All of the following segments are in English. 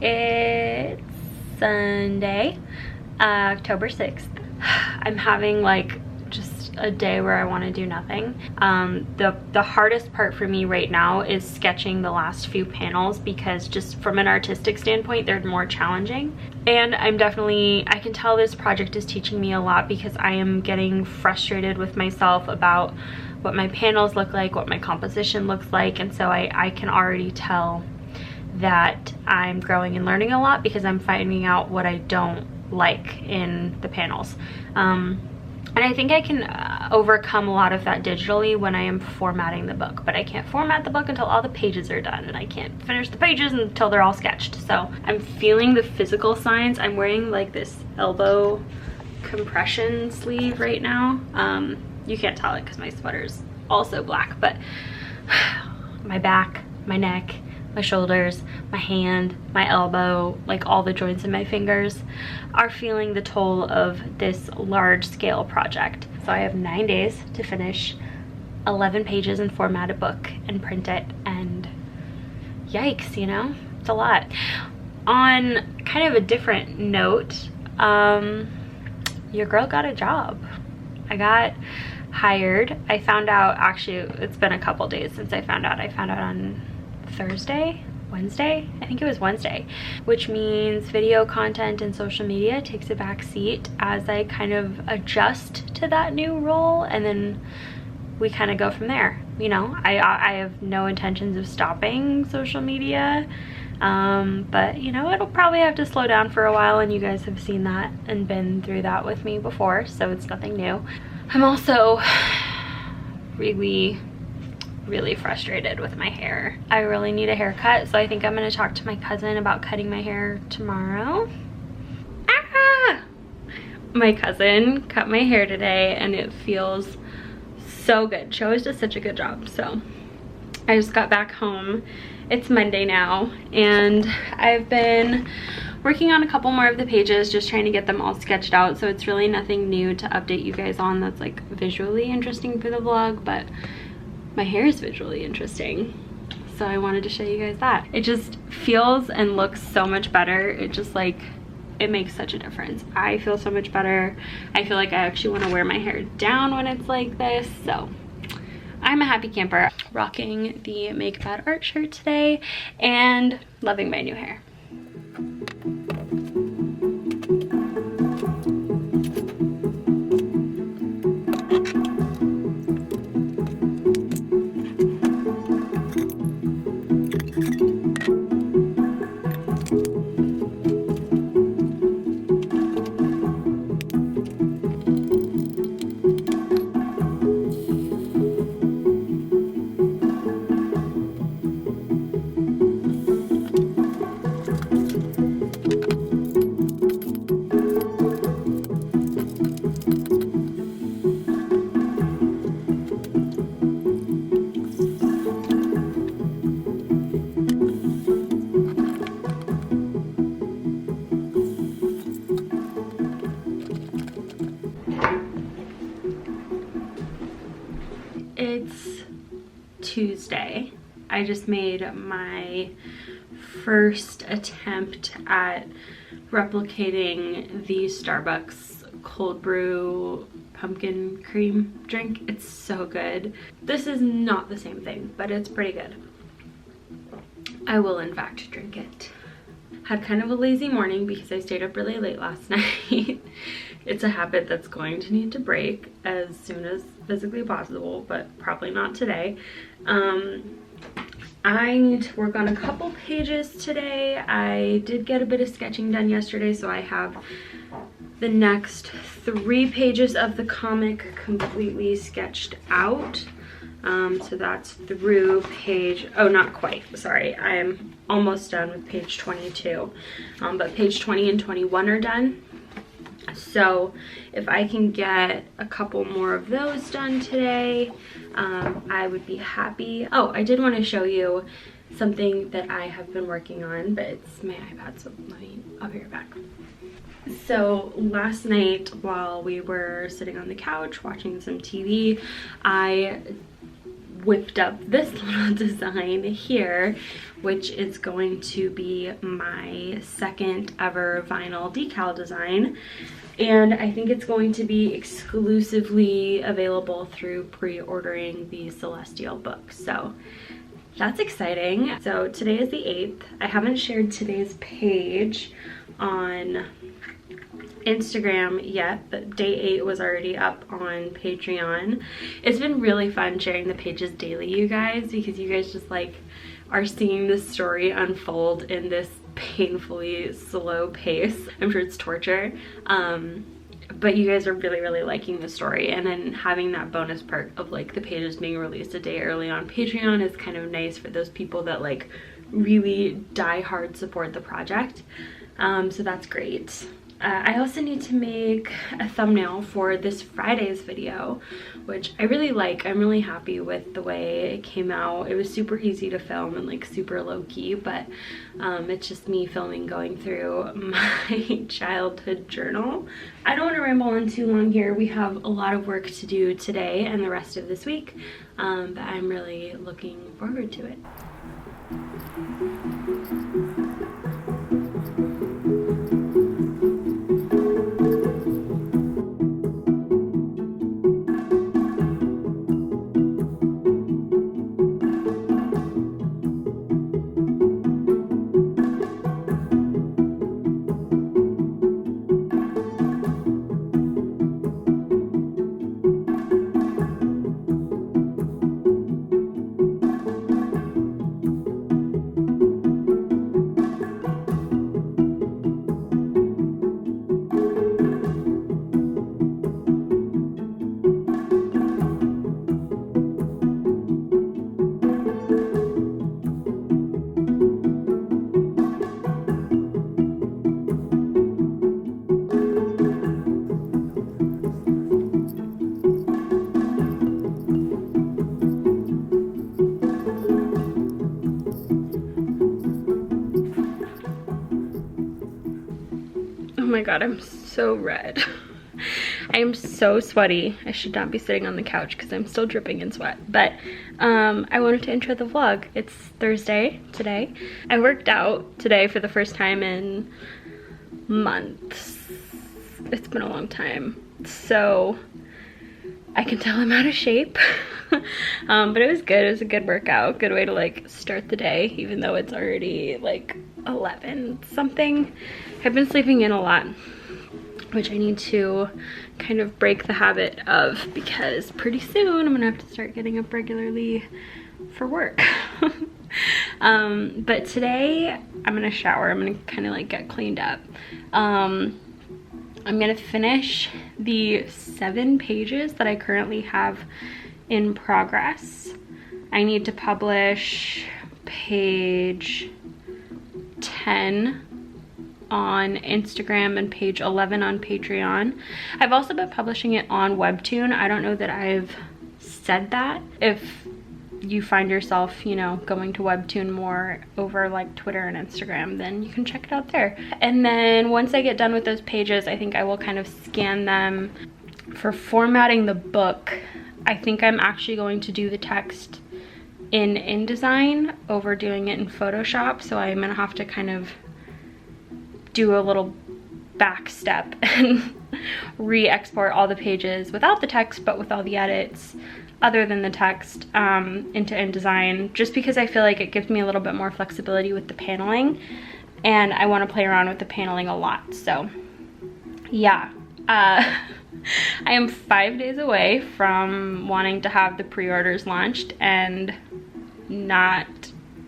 It's Sunday, October 6th. I'm having like just a day where I want to do nothing. The hardest part for me right now is sketching the last few panels, because just from an artistic standpoint, they're more challenging. And I can tell this project is teaching me a lot, because I am getting frustrated with myself about what my panels look like, what my composition looks like. And so I can already tell that I'm growing and learning a lot, because I'm finding out what I don't like in the panels. And I think I can overcome a lot of that digitally when I am formatting the book, but I can't format the book until all the pages are done, and I can't finish the pages until they're all sketched. So I'm feeling the physical signs. I'm wearing like this elbow compression sleeve right now. You can't tell it because my sweater's also black, but my back, my neck, my shoulders, my hand, my elbow, like all the joints in my fingers are feeling the toll of this large scale project. So I have 9 days to finish 11 pages and format a book and print it, and yikes, you know, it's a lot. On kind of a different note, your girl got a job. I got hired. I found out, actually it's been a couple days since I found out. I found out on Wednesday? I think it was Wednesday, which means video content and social media takes a back seat as I kind of adjust to that new role, and then we kind of go from there. You know, I have no intentions of stopping social media, but you know, it'll probably have to slow down for a while, and you guys have seen that and been through that with me before, so it's nothing new. I'm also really frustrated with my hair. I really need a haircut, so I think I'm gonna talk to my cousin about cutting my hair tomorrow. Ah! My cousin cut my hair today, and it feels so good. She always does such a good job. So I just got back home. It's Monday now, and I've been working on a couple more of the pages, just trying to get them all sketched out. So it's really nothing new to update you guys on that's like visually interesting for the vlog, but my hair is visually interesting, so I wanted to show you guys that. It just feels and looks so much better. It just like, it makes such a difference. I feel so much better. I feel like I actually want to wear my hair down when it's like this, so I'm a happy camper. Rocking the MacLeod art shirt today and loving my new hair. It's Tuesday. I just made my first attempt at replicating the Starbucks cold brew pumpkin cream drink. It's so good. This is not the same thing, but it's pretty good. I will in fact drink it. Had kind of a lazy morning because I stayed up really late last night. It's a habit that's going to need to break as soon as physically possible, but probably not today. I need to work on a couple pages today. I did get a bit of sketching done yesterday, so I have the next 3 pages of the comic completely sketched out. So that's through page, oh, not quite, sorry, I'm almost done with page 22, but page 20 and 21 are done. So if I can get a couple more of those done today, I would be happy. Oh, I did want to show you something that I have been working on, but it's my iPad, so I'll be right back. So last night while we were sitting on the couch watching some TV, I whipped up this little design here, which is going to be my second ever vinyl decal design. And I think it's going to be exclusively available through pre-ordering the Celestial book. So that's exciting. So today is the 8th. I haven't shared today's page on Instagram yet, but day 8 was already up on Patreon. It's been really fun sharing the pages daily, you guys, because you guys just like are seeing this story unfold in this painfully slow pace. I'm sure it's torture, but you guys are really liking the story, and then having that bonus perk of like the pages being released a day early on Patreon is kind of nice for those people that like really die hard support the project. So that's great. I also need to make a thumbnail for this Friday's video, which I really like. I'm really happy with the way it came out. It was super easy to film and like super low-key, but it's just me filming going through my childhood journal. I don't want to ramble on too long here. We have a lot of work to do today and the rest of this week, but I'm really looking forward to it. Oh my god, I'm so red. I am so sweaty. I should not be sitting on the couch because I'm still dripping in sweat. But I wanted to intro the vlog. It's Thursday today. I worked out today for the first time in months. It's been a long time. So I can tell I'm out of shape. But it was good. It was a good workout. Good way to like start the day, even though it's already like 11 something. I've been sleeping in a lot, which I need to kind of break the habit of, because pretty soon I'm gonna have to start getting up regularly for work. But today I'm gonna shower. I'm gonna kind of like get cleaned up. I'm gonna finish the 7 pages that I currently have in progress. I need to publish page 10 on Instagram and page 11 on Patreon. I've also been publishing it on Webtoon. I don't know that I've said that. If you find yourself, you know, going to Webtoon more over like Twitter and Instagram, then you can check it out there. And then once I get done with those pages, I think I will kind of scan them. For formatting the book, I think I'm actually going to do the text in InDesign over doing it in Photoshop. So I'm gonna have to kind of do a little back step and re-export all the pages without the text, but with all the edits other than the text into InDesign, just because I feel like it gives me a little bit more flexibility with the paneling, and I want to play around with the paneling a lot. So yeah, I am 5 days away from wanting to have the pre-orders launched and not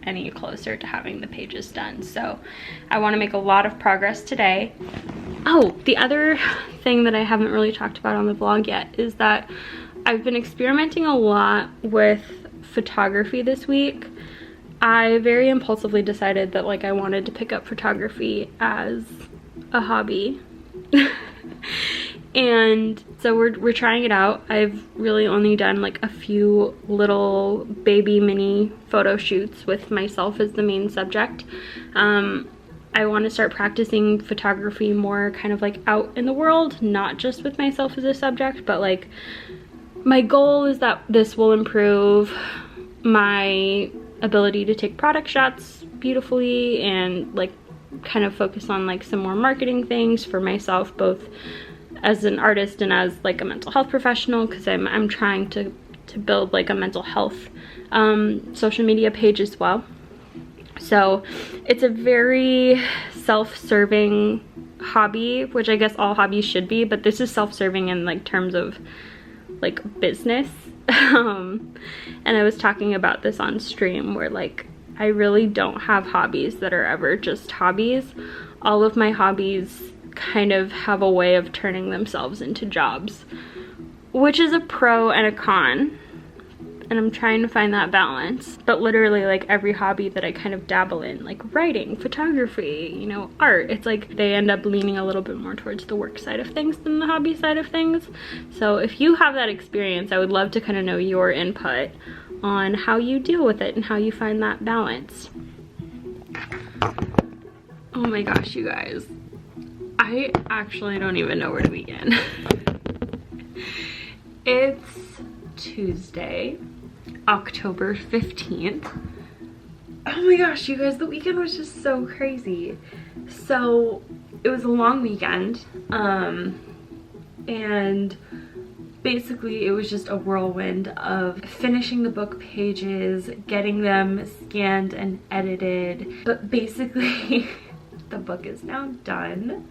any closer to having the pages done. So I want to make a lot of progress today. Oh, the other thing that I haven't really talked about on the vlog yet is that I've been experimenting a lot with photography this week. I very impulsively decided that like I wanted to pick up photography as a hobby. And so we're trying it out. I've really only done like a few little baby mini photo shoots with myself as the main subject. I want to start practicing photography more kind of like out in the world, not just with myself as a subject, but like my goal is that this will improve my ability to take product shots beautifully and like kind of focus on like some more marketing things for myself, both as an artist and as like a mental health professional, because I'm trying to build like a mental health social media page as well. So it's a very self-serving hobby, which I guess all hobbies should be, but this is self-serving in like terms of like business. And I was talking about this on stream where like I really don't have hobbies that are ever just hobbies. All of my hobbies kind of have a way of turning themselves into jobs, which is a pro and a con, and I'm trying to find that balance. But literally like every hobby that I kind of dabble in, like writing, photography, you know, art, it's like they end up leaning a little bit more towards the work side of things than the hobby side of things. So if you have that experience, I would love to kind of know your input on how you deal with it and how you find that balance. Oh my gosh, you guys, I actually don't even know where to begin. It's Tuesday, October 15th. Oh my gosh, you guys, the weekend was just so crazy. So it was a long weekend, and basically it was just a whirlwind of finishing the book pages, getting them scanned and edited. But basically the book is now done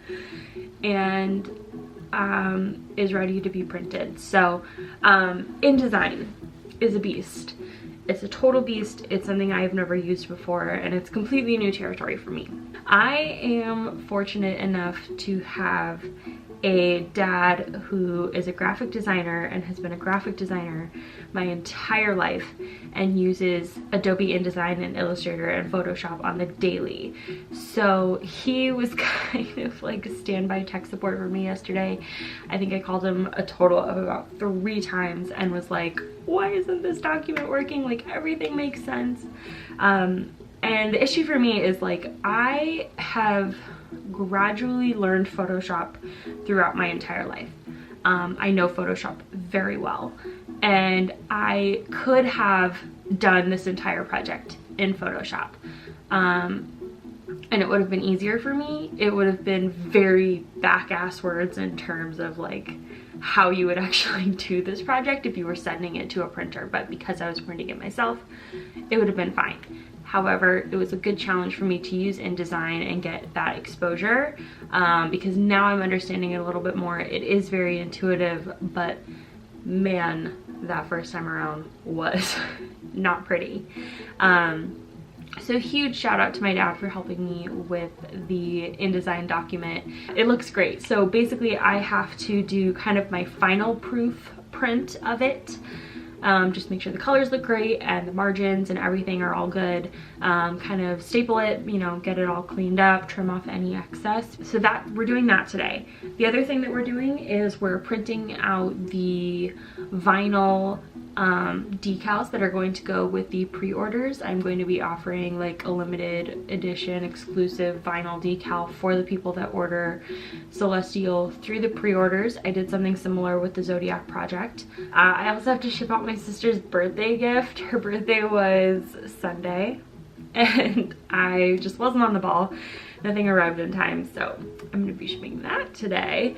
and is ready to be printed. So InDesign is a beast. It's a total beast. It's something I've never used before, and it's completely new territory for me. I am fortunate enough to have a dad who is a graphic designer and has been a graphic designer my entire life and uses Adobe InDesign and Illustrator and Photoshop on the daily. So he was kind of like a standby tech support for me yesterday. I think I called him a total of about 3 times and was like, why isn't this document working? Like, everything makes sense. And the issue for me is like, I have gradually learned Photoshop throughout my entire life. I know Photoshop very well, and I could have done this entire project in Photoshop, and it would have been easier for me. It would have been very back-ass words in terms of like how you would actually do this project if you were sending it to a printer, but because I was printing it myself, it would have been fine. However, it was a good challenge for me to use InDesign and get that exposure, because now I'm understanding it a little bit more. It is very intuitive, but man, that first time around was not pretty. So huge shout out to my dad for helping me with the InDesign document. It looks great. So basically I have to do kind of my final proof print of it. Just make sure the colors look great and the margins and everything are all good. Kind of staple it, you know, get it all cleaned up, trim off any excess. So that we're doing that today. The other thing that we're doing is we're printing out the vinyl decals that are going to go with the pre-orders. I'm going to be offering like a limited edition exclusive vinyl decal for the people that order Celestial through the pre-orders. I did something similar with the Zodiac project. I also have to ship out my sister's birthday gift. Her birthday was Sunday and I just wasn't on the ball. Nothing arrived in time, so I'm gonna be shipping that today.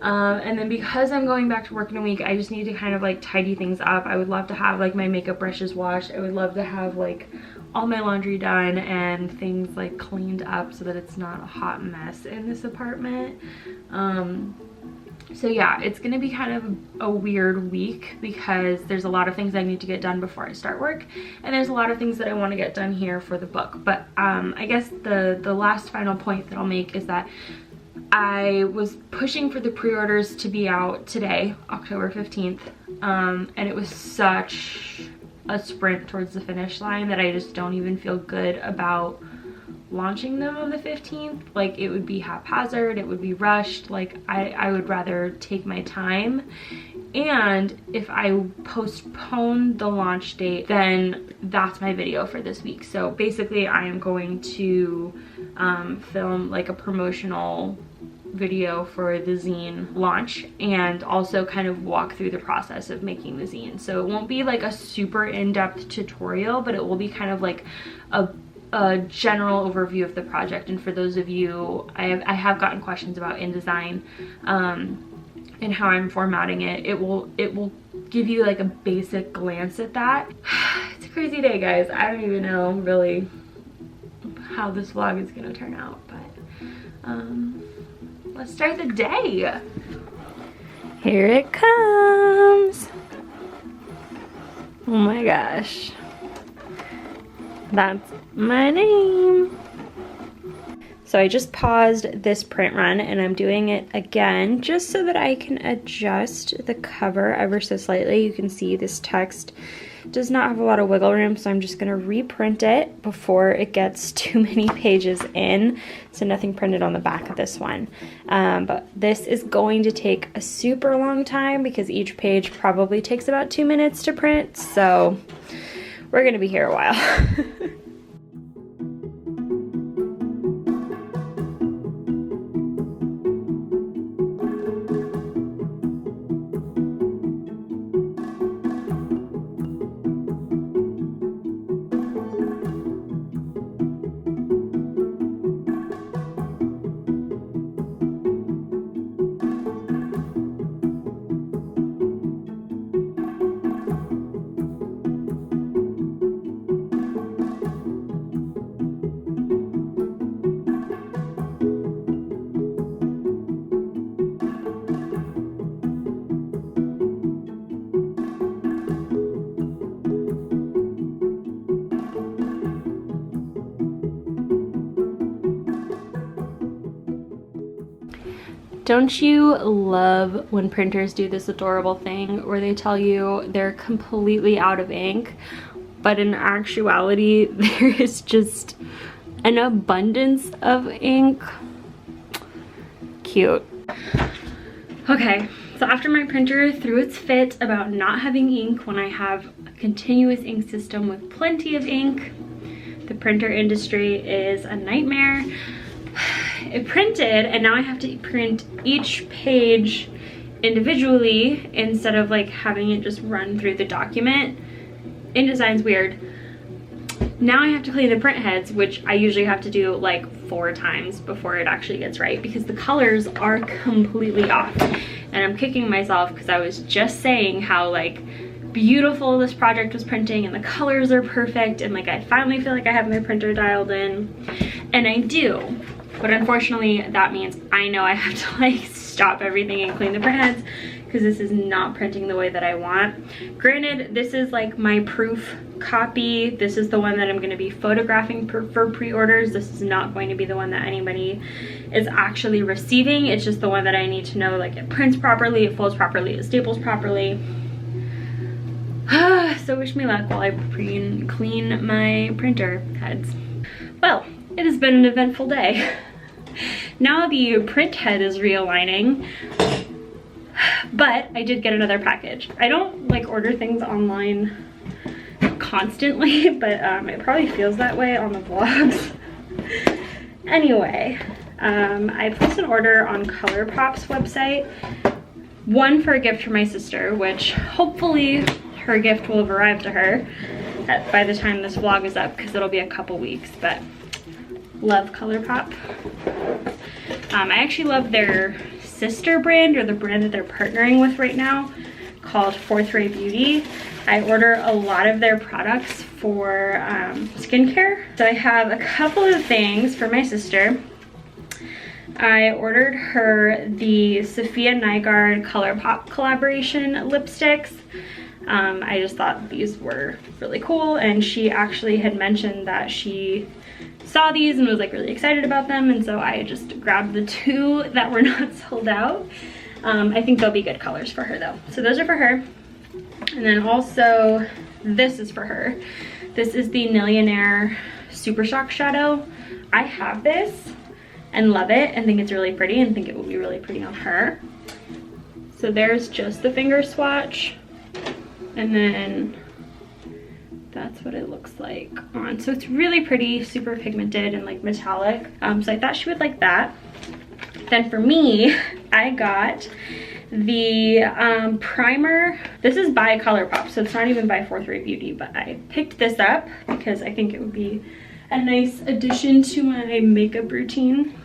And then because I'm going back to work in a week, I just need to kind of like tidy things up. I would love to have like my makeup brushes washed. I would love to have like all my laundry done and things like cleaned up so that it's not a hot mess in this apartment. So yeah, it's gonna be kind of a weird week because there's a lot of things I need to get done before I start work, and there's a lot of things that I want to get done here for the book. But I guess the last final point that I'll make is that I was pushing for the pre-orders to be out today, October 15th, and it was such a sprint towards the finish line that I just don't even feel good about launching them on the 15th. Like, it would be haphazard, it would be rushed. Like, I would rather take my time, and if I postpone the launch date, then that's my video for this week. So basically I am going to film like a promotional video for the zine launch and also kind of walk through the process of making the zine. So it won't be like a super in-depth tutorial, but it will be kind of like a general overview of the project. And for those of you, I have gotten questions about InDesign and how I'm formatting it. It will give you like a basic glance at that. It's a crazy day, guys. I don't even know really how this vlog is gonna turn out, but let's start the day. Here it comes. Oh my gosh. That's my name. So I just paused this print run and I'm doing it again just so that I can adjust the cover ever so slightly. You can see this text does not have a lot of wiggle room, so I'm just gonna reprint it before it gets too many pages in. So nothing printed on the back of this one. But this is going to take a super long time because each page probably takes about 2 minutes to print. So we're gonna be here a while. Don't you love when printers do this adorable thing where they tell you they're completely out of ink, but in actuality there is just an abundance of ink? Cute. Okay, so after my printer threw its fit about not having ink when I have a continuous ink system with plenty of ink, the printer industry is a nightmare. It printed and now I have to print each page individually instead of like having it just run through the document. InDesign's weird. Now I have to clean the print heads, which I usually have to do like 4 times before it actually gets right because the colors are completely off. And I'm kicking myself because I was just saying how like beautiful this project was printing and the colors are perfect and like I finally feel like I have my printer dialed in, and I do. But unfortunately, that means I know I have to like stop everything and clean the print heads because this is not printing the way that I want. Granted, this is like my proof copy. This is the one that I'm going to be photographing for pre-orders. This is not going to be the one that anybody is actually receiving. It's just the one that I need to know like it prints properly, it folds properly, it staples properly. So wish me luck while I clean my printer heads. Well, it has been an eventful day. Now the print head is realigning, but I did get another package. I don't like order things online constantly, but it probably feels that way on the vlogs. Anyway, I placed an order on ColourPop's website, one for a gift for my sister, which hopefully her gift will have arrived to her by the time this vlog is up because it'll be a couple weeks, but love ColourPop. I actually love their sister brand, or the brand that they're partnering with right now, called Fourth Ray Beauty. I order a lot of their products for skincare. So I have a couple of things for my sister. I ordered her the Sophia Nygaard ColourPop collaboration lipsticks. I just thought these were really cool, and she actually had mentioned that she saw these and was like really excited about them, and so I just grabbed the 2 that were not sold out. I think they'll be good colors for her though. So those are for her. And then also this is for her. This is the Millionaire Super Shock Shadow. I have this and love it and think it's really pretty and think it will be really pretty on her. So there's just the finger swatch, and then that's what it looks like on. So it's really pretty, super pigmented and like metallic. So I thought she would like that. Then for me, I got the primer. This is by ColourPop, so it's not even by 4th-Ray Beauty, but I picked this up because I think it would be a nice addition to my makeup routine.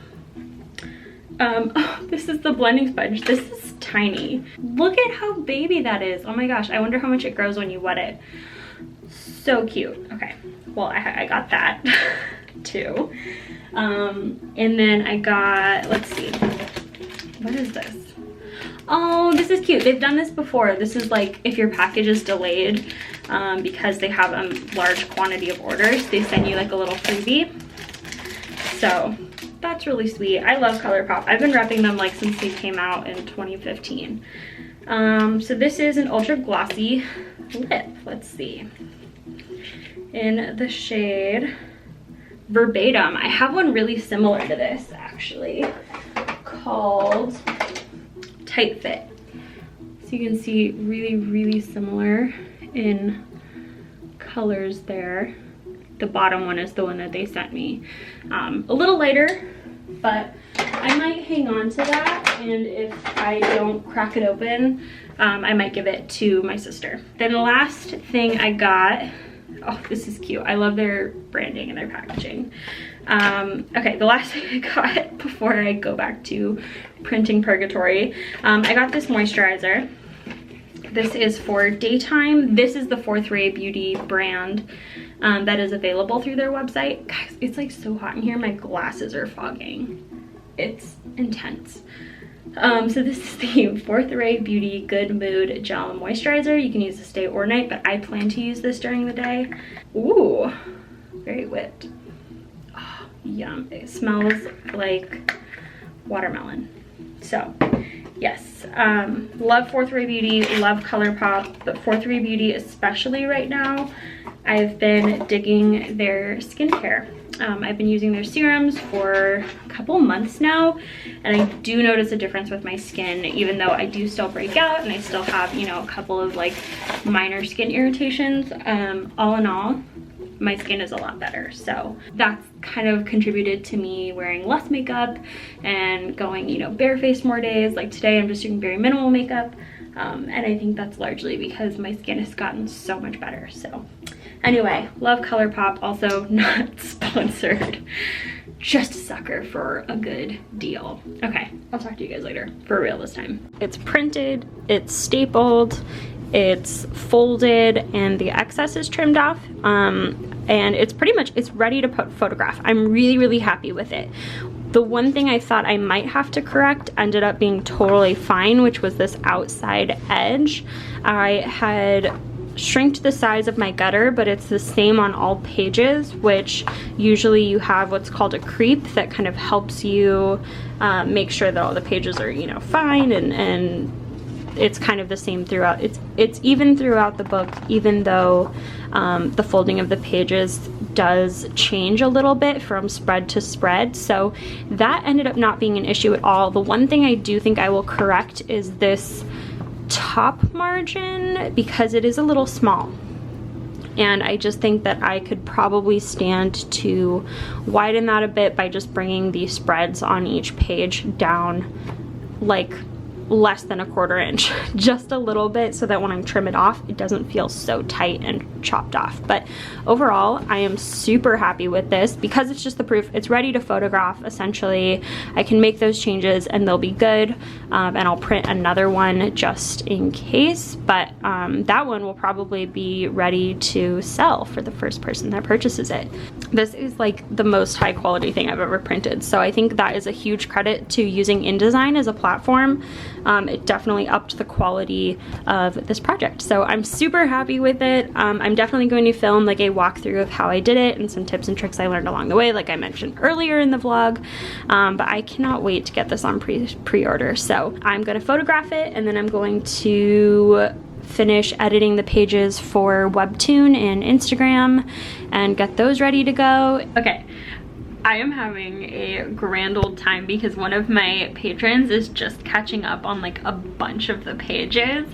Oh, this is the blending sponge. This is tiny. Look at how baby that is. Oh my gosh, I wonder how much it grows when you wet it. So cute. Okay, well, I got that too. And then I got, let's see, what is this? Oh, this is cute. They've done this before. This is like if your package is delayed because they have a large quantity of orders, they send you like a little freebie. So that's really sweet. I love ColourPop. I've been repping them like since they came out in 2015. So this is an ultra glossy lip. Let's see. In the shade Verbatim. I have one really similar to this actually called Tight Fit. So you can see really similar in colors there. The bottom one is the one that they sent me. A little lighter, but I might hang on to that, and if I don't crack it open, I might give it to my sister. Then the last thing I got, oh, this is cute. I love their branding and their packaging. Okay, the last thing I got before I go back to printing purgatory, I got this moisturizer. This is for daytime. This is the 4th-Ray Beauty brand that is available through their website. Guys, it's like so hot in here. My glasses are fogging. It's intense. So this is the 4th-Ray Beauty Good Mood Gel Moisturizer. You can use this day or night, but I plan to use this during the day. Ooh, very whipped. Oh, yum. It smells like watermelon. So yes, love 4th-Ray Beauty, love ColourPop, but 4th-Ray Beauty especially right now, I've been digging their skincare. I've been using their serums for a couple months now, and I do notice a difference with my skin, even though I do still break out and I still have, you know, a couple of like minor skin irritations. All in all, my skin is a lot better. So that's kind of contributed to me wearing less makeup and going, you know, barefaced more days. Like today I'm just doing very minimal makeup. And I think that's largely because my skin has gotten so much better. So anyway, love ColourPop, also not sponsored. Just a sucker for a good deal. Okay, I'll talk to you guys later. For real this time. It's printed, it's stapled, it's folded, and the excess is trimmed off. And it's pretty much, it's ready to photograph. I'm really happy with it. The one thing I thought I might have to correct ended up being totally fine, which was this outside edge. I had shrinked the size of my gutter, but it's the same on all pages, which usually you have what's called a creep that kind of helps you make sure that all the pages are, you know, fine, and it's kind of the same throughout. It's even throughout the book, even though the folding of the pages does change a little bit from spread to spread. So that ended up not being an issue at all. The one thing I do think I will correct is this top margin, because it is a little small. And I just think that I could probably stand to widen that a bit by just bringing the spreads on each page down like less than a 1/4 inch, just a little bit, so that when I trim it off, it doesn't feel so tight and chopped off. But overall, I am super happy with this because it's just the proof. It's ready to photograph, essentially. I can make those changes and they'll be good. And I'll print another one just in case, but that one will probably be ready to sell for the first person that purchases it. This is like the most high quality thing I've ever printed. So I think that is a huge credit to using InDesign as a platform. It definitely upped the quality of this project. So I'm super happy with it. I'm definitely going to film like a walkthrough of how I did it and some tips and tricks I learned along the way, like I mentioned earlier in the vlog. But I cannot wait to get this on pre-order. So I'm going to photograph it, and then I'm going to finish editing the pages for Webtoon and Instagram and get those ready to go. Okay. I am having a grand old time because one of my patrons is just catching up on like a bunch of the pages,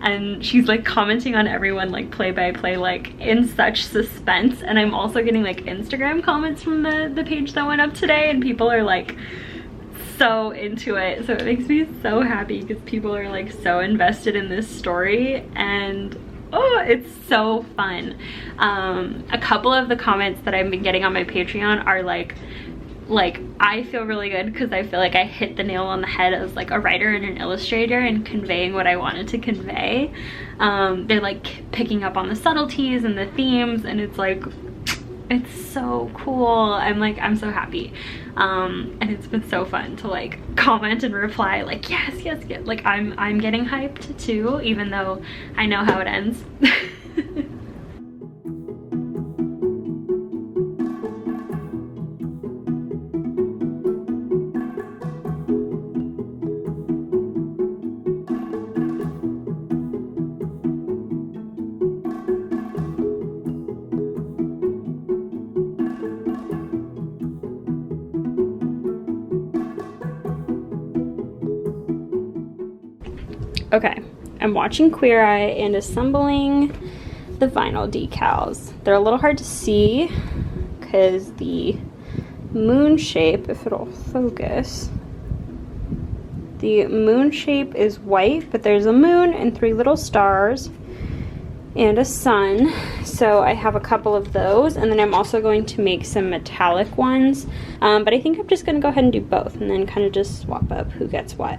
and she's like commenting on everyone like play by play, like in such suspense. And I'm also getting like Instagram comments from the page that went up today, and people are like so into it. So it makes me so happy because people are like so invested in this story, and oh, it's so fun. A couple of the comments that I've been getting on my Patreon are like I feel really good because I feel like I hit the nail on the head as like a writer and an illustrator and conveying what I wanted to convey. They're like picking up on the subtleties and the themes, and it's like, it's so cool. I'm so happy. And it's been so fun to like comment and reply like yes. Like I'm getting hyped too, even though I know how it ends. Okay, I'm watching Queer Eye and assembling the vinyl decals. They're a little hard to see because the moon shape, if it'll focus, the moon shape is white, but there's a moon and 3 little stars and a sun. So I have a couple of those, and then I'm also going to make some metallic ones. But I think I'm just gonna go ahead and do both and then kind of just swap up who gets what.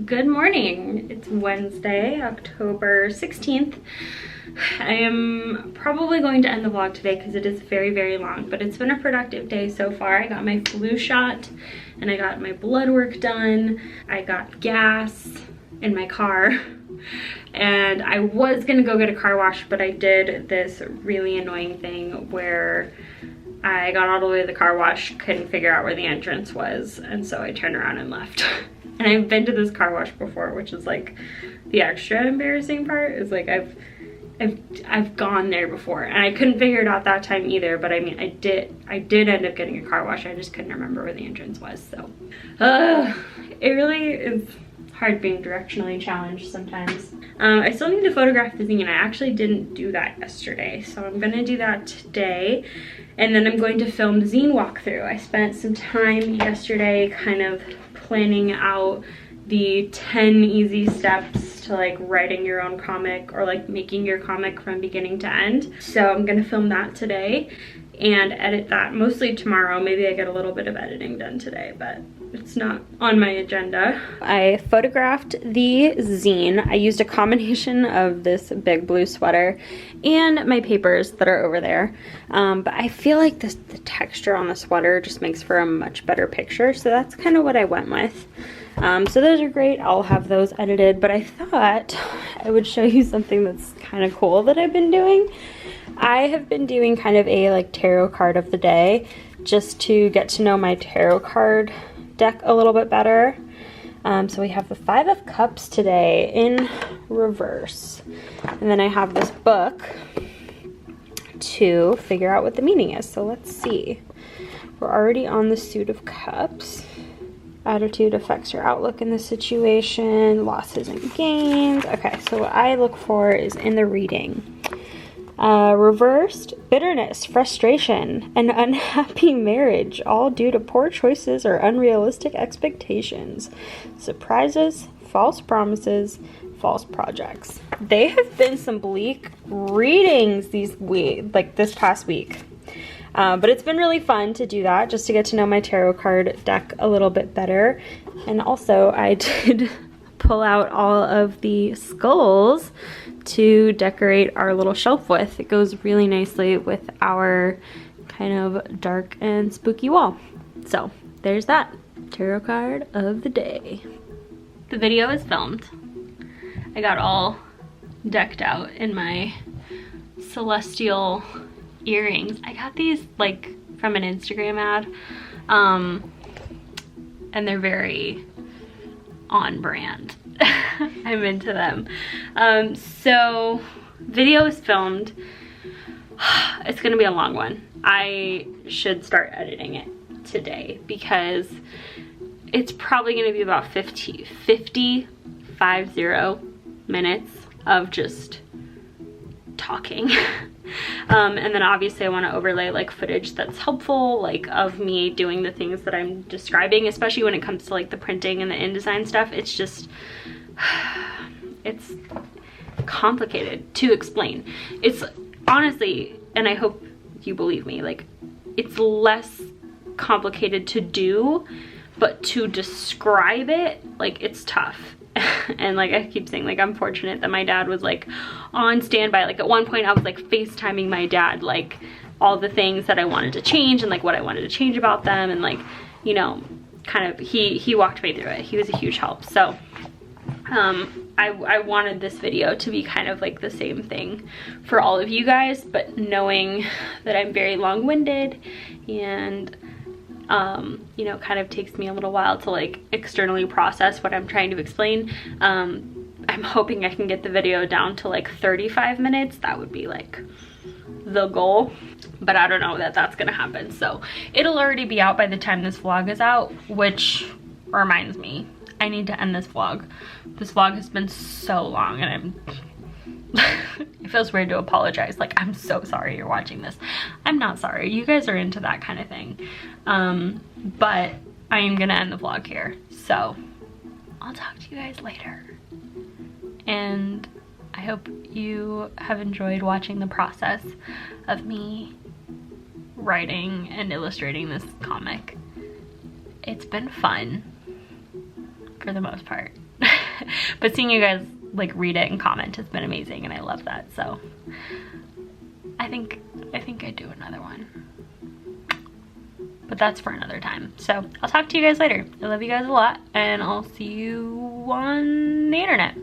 Good morning. It's Wednesday, October 16th. I am probably going to end the vlog today because it is very, very long, but it's been a productive day so far. I got my flu shot and I got my blood work done. I got gas in my car and I was gonna go get a car wash, but I did this really annoying thing where I got all the way to the car wash, couldn't figure out where the entrance was, and so I turned around and left. And I've been to this car wash before, which is like the extra embarrassing part, is like I've gone there before and I couldn't figure it out that time either, but I mean I did end up getting a car wash. I just couldn't remember where the entrance was. So it really is hard being directionally challenged sometimes. I still need to photograph the zine. I actually didn't do that yesterday, so I'm gonna do that today, and then I'm going to film the zine walkthrough. I spent some time yesterday kind of planning out the 10 easy steps to like writing your own comic or like making your comic from beginning to end. So I'm gonna film that today and edit that mostly tomorrow. Maybe I get a little bit of editing done today, but it's not on my agenda. I photographed the zine. I used a combination of this big blue sweater and my papers that are over there. But I feel like the texture on the sweater just makes for a much better picture. So that's kind of what I went with. So those are great. I'll have those edited, but I thought I would show you something that's kind of cool that I've been doing. I have been doing kind of a like tarot card of the day just to get to know my tarot card deck a little bit better. So we have the 5 of Cups today in reverse. And then I have this book to figure out what the meaning is. So let's see. We're already on the Suit of Cups. Attitude affects your outlook in the situation. Losses and gains. Okay, so what I look for is in the reading. Reversed, bitterness, frustration, an unhappy marriage, all due to poor choices or unrealistic expectations. Surprises, false promises, false projects. They have been some bleak readings this past week. But it's been really fun to do that, just to get to know my tarot card deck a little bit better. And also I did pull out all of the skulls to decorate our little shelf with. It goes really nicely with our kind of dark and spooky wall. So there's that tarot card of the day. The video is filmed. I got all decked out in my celestial earrings. I got these like from an Instagram ad, and they're very on brand. I'm into them. So video is filmed. It's gonna be a long one. I should start editing it today because it's probably gonna be about 50 minutes of just talking. And then obviously I want to overlay like footage that's helpful, like of me doing the things that I'm describing, especially when it comes to like the printing and the InDesign stuff. It's just, it's complicated to explain. It's honestly, and I hope you believe me, like it's less complicated to do, but to describe it, like it's tough. And like I keep saying, like I'm fortunate that my dad was like on standby. Like at one point I was like FaceTiming my dad, like all the things that I wanted to change and like what I wanted to change about them, and like, you know, kind of he walked me through it. He was a huge help. So I wanted this video to be kind of like the same thing for all of you guys, but knowing that I'm very long-winded and you know, kind of takes me a little while to like externally process what I'm trying to explain. I'm hoping I can get the video down to like 35 minutes. That would be like the goal, but I don't know that that's gonna happen. So it'll already be out by the time this vlog is out, which reminds me, I need to end this vlog. This vlog has been so long and it feels weird to apologize. Like, I'm so sorry you're watching this. I'm not sorry. You guys are into that kind of thing. But I am gonna end the vlog here. So I'll talk to you guys later. And I hope you have enjoyed watching the process of me writing and illustrating this comic. It's been fun for the most part. But seeing you guys like read it and comment has been amazing, and I love that. So I think I'd do another one, but that's for another time. So I'll talk to you guys later. I love you guys a lot, and I'll see you on the internet.